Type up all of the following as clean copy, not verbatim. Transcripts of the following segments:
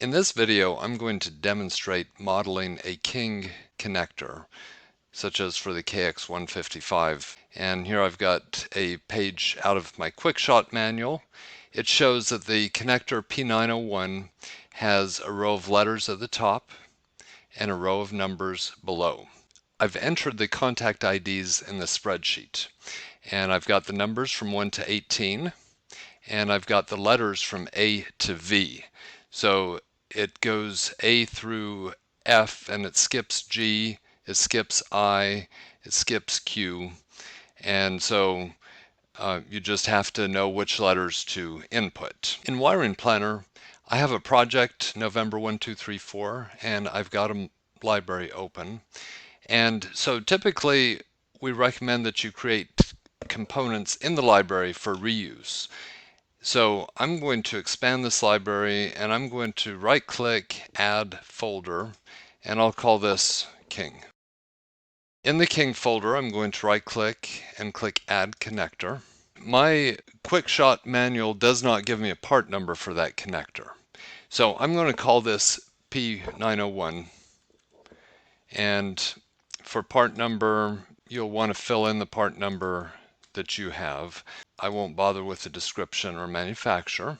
In this video, I'm going to demonstrate modeling a King connector, such as for the KX155. And here I've got a page out of my QuickShot manual. It shows that the connector P901 has a row of letters at the top and a row of numbers below. I've entered the contact IDs in the spreadsheet, and I've got the numbers from 1 to 18, and I've got the letters from A to V. So it goes A through F, and it skips G, it skips I, it skips Q, and so you just have to know which letters to input. In Wiring Planner, I have a project November 1234, and I've got a library open. And so typically we recommend that you create components in the library for reuse. So I'm going to expand this library, and I'm going to right click, add folder, and I'll call this King. In the King folder, I'm going to right click and click add connector. My QuickShot manual does not give me a part number for that connector. So I'm going to call this P901, and for part number, you'll want to fill in the part number that you have. I won't bother with the description or manufacturer.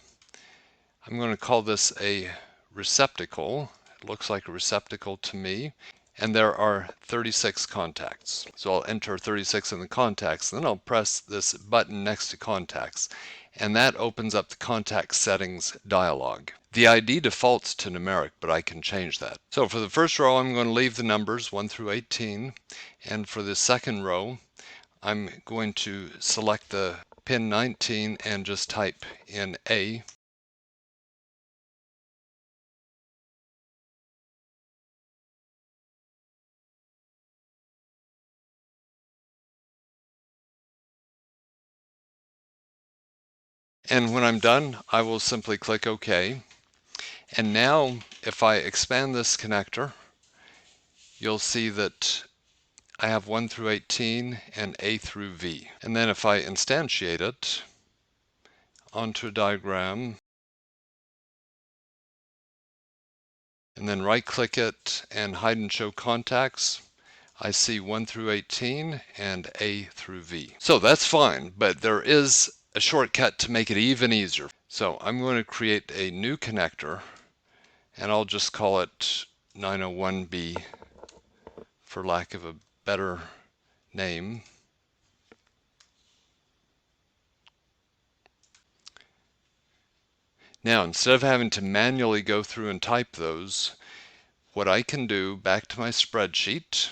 I'm going to call this a receptacle. It looks like a receptacle to me. And there are 36 contacts. So I'll enter 36 in the contacts, then I'll press this button next to contacts, and that opens up the contact settings dialog. The ID defaults to numeric, but I can change that. So for the first row, I'm going to leave the numbers 1 through 18, and for the second row, I'm going to select the pin 19 and just type in A. And when I'm done, I will simply click OK. And now, if I expand this connector, you'll see that I have 1 through 18 and A through V. And then if I instantiate it onto a diagram, and then right-click it and hide and show contacts, I see 1 through 18 and A through V. So that's fine, but there is a shortcut to make it even easier. So I'm going to create a new connector, and I'll just call it 901B for lack of a better name. Now, instead of having to manually go through and type those, what I can do, back to my spreadsheet,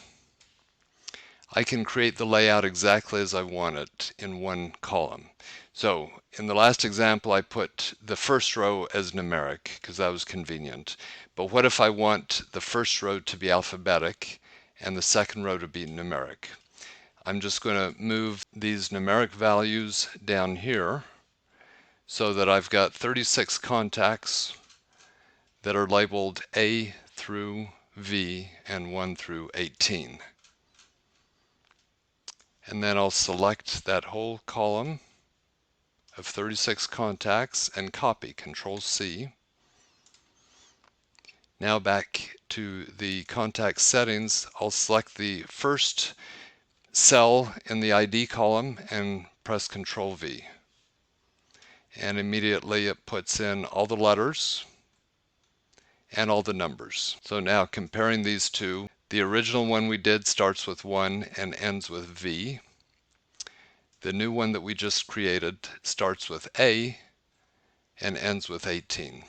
I can create the layout exactly as I want it in one column. So in the last example, I put the first row as numeric because that was convenient. But what if I want the first row to be alphabetic and the second row to be numeric? I'm just going to move these numeric values down here so that I've got 36 contacts that are labeled A through V and 1 through 18. And then I'll select that whole column of 36 contacts and copy, Control C. Now back to the contact settings, I'll select the first cell in the ID column and press Control V. And immediately it puts in all the letters and all the numbers. So now comparing these two, the original one we did starts with 1 and ends with V. The new one that we just created starts with A and ends with 18.